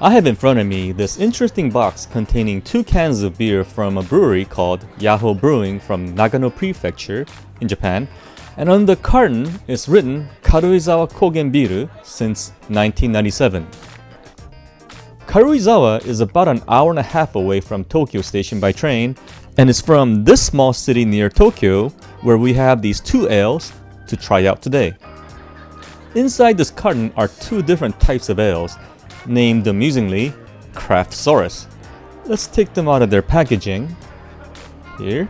I have in front of me this interesting box containing 2 cans of beer from a brewery called Yaho Brewing from Nagano Prefecture in Japan, and on the carton is written Karuizawa Kogen Biru since 1997. Karuizawa is about an hour and a half away from Tokyo Station by train, and it's from this small city near Tokyo where we have these 2 ales to try out today. Inside this carton are 2 different types of ales, named amusingly Craftsaurus. Let's take them out of their packaging. Here.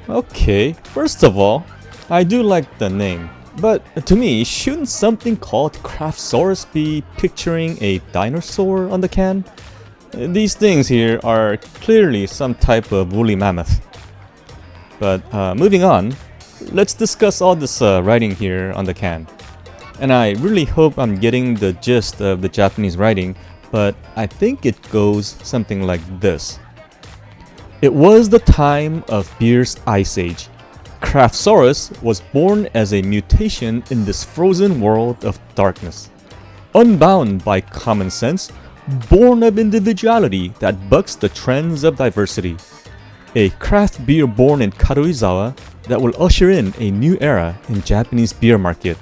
Okay, first of all, I do like the name, but to me, shouldn't something called Craftsaurus be picturing a dinosaur on the can? These things here are clearly some type of woolly mammoth. But moving on, let's discuss all this writing here on the can. And I really hope I'm getting the gist of the Japanese writing, but I think it goes something like this. It was the time of beer's ice age. Craftsaurus was born as a mutation in this frozen world of darkness. Unbound by common sense, born of individuality that bucks the trends of diversity. A craft beer born in Karuizawa that will usher in a new era in Japanese beer market.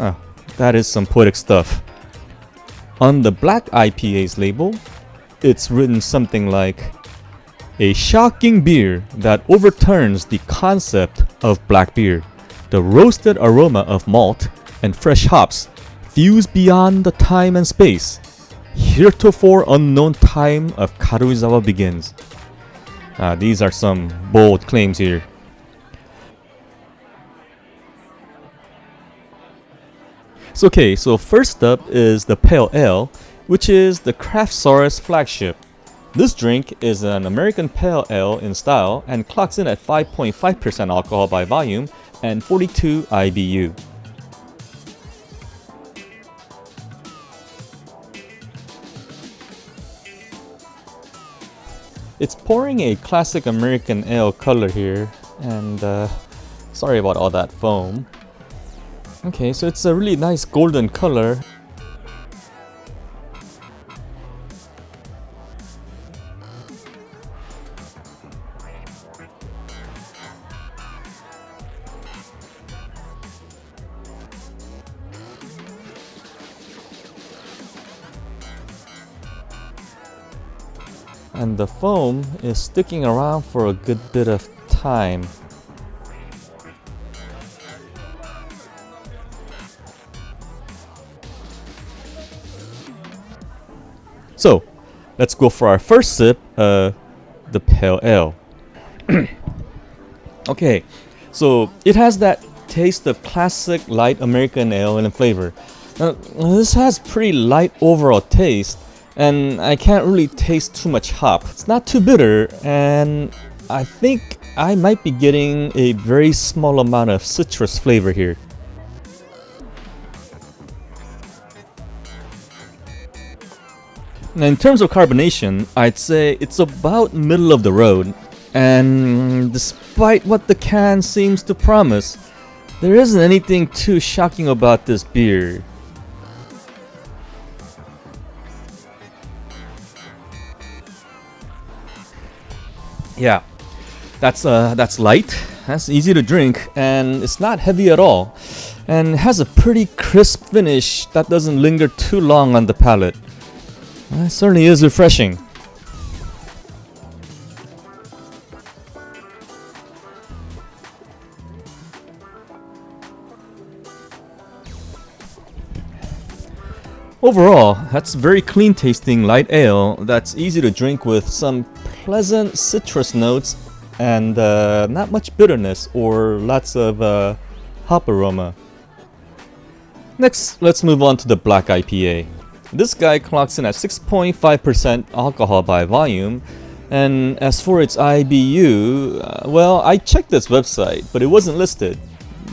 Oh, that is some poetic stuff. On the black IPA's label, it's written something like, a shocking beer that overturns the concept of black beer. The roasted aroma of malt and fresh hops fuse beyond the time and space. Heretofore unknown time of Karuizawa begins. These are some bold claims here. So first up is the Pale Ale, which is the Craftsaurus flagship. This drink is an American Pale Ale in style and clocks in at 5.5% alcohol by volume and 42 IBU. It's pouring a classic American ale color here, and sorry about all that foam. Okay, so it's a really nice golden color. And the foam is sticking around for a good bit of time. So, let's go for our first sip, the Pale Ale. Okay, so it has that taste of classic light American ale in flavor. Now, this has pretty light overall taste, and I can't really taste too much hop. It's not too bitter, and I think I might be getting a very small amount of citrus flavor here. Now, in terms of carbonation, I'd say it's about middle of the road, and despite what the can seems to promise, there isn't anything too shocking about this beer. Yeah, that's light, that's easy to drink, and it's not heavy at all, and has a pretty crisp finish that doesn't linger too long on the palate. It certainly is refreshing. Overall, that's very clean tasting light ale that's easy to drink with some pleasant citrus notes and not much bitterness or lots of hop aroma. Next, let's move on to the black IPA. This guy clocks in at 6.5% alcohol by volume, and as for its IBU, well, I checked this website, but it wasn't listed.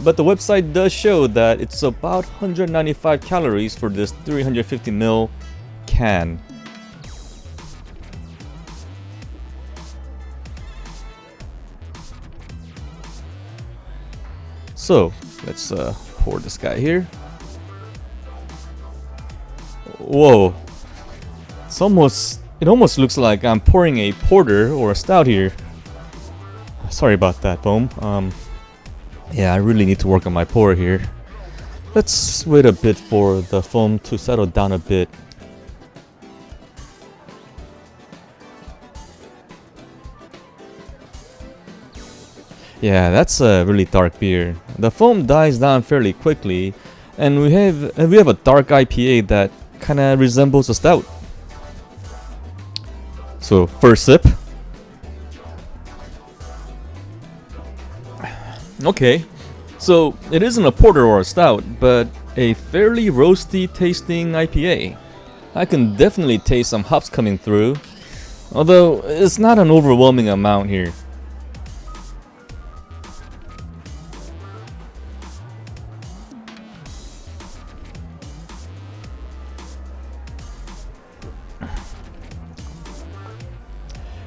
But the website does show that it's about 195 calories for this 350ml can. So, let's pour this guy here. Whoa. It almost looks like I'm pouring a porter or a stout here. Sorry about that, foam. Yeah, I really need to work on my pour here. Let's wait a bit for the foam to settle down a bit. Yeah, that's a really dark beer. The foam dies down fairly quickly, and we have a dark IPA that kind of resembles a stout. So first sip. Okay, so it isn't a porter or a stout, but a fairly roasty tasting IPA. I can definitely taste some hops coming through, although it's not an overwhelming amount here.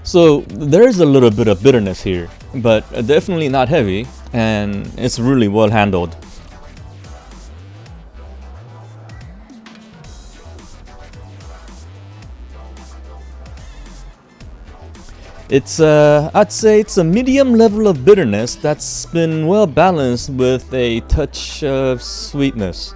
So there's a little bit of bitterness here, but definitely not heavy, and it's really well handled. I'd say it's a medium level of bitterness that's been well balanced with a touch of sweetness.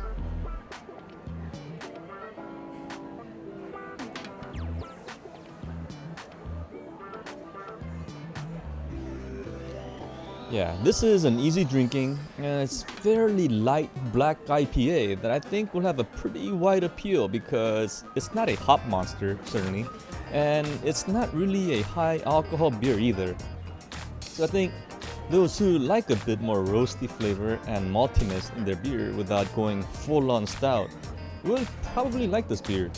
Yeah, this is an easy drinking and it's fairly light black IPA that I think will have a pretty wide appeal because it's not a hop monster, certainly, and it's not really a high alcohol beer either. So I think those who like a bit more roasty flavor and maltiness in their beer without going full on stout will probably like this beer.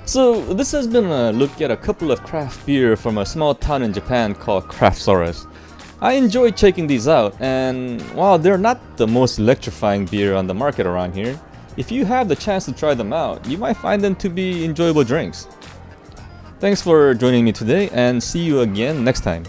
So this has been a look at a couple of craft beer from a small town in Japan called Craftsaurus. I enjoy checking these out, and while they're not the most electrifying beer on the market around here, if you have the chance to try them out, you might find them to be enjoyable drinks. Thanks for joining me today, and see you again next time.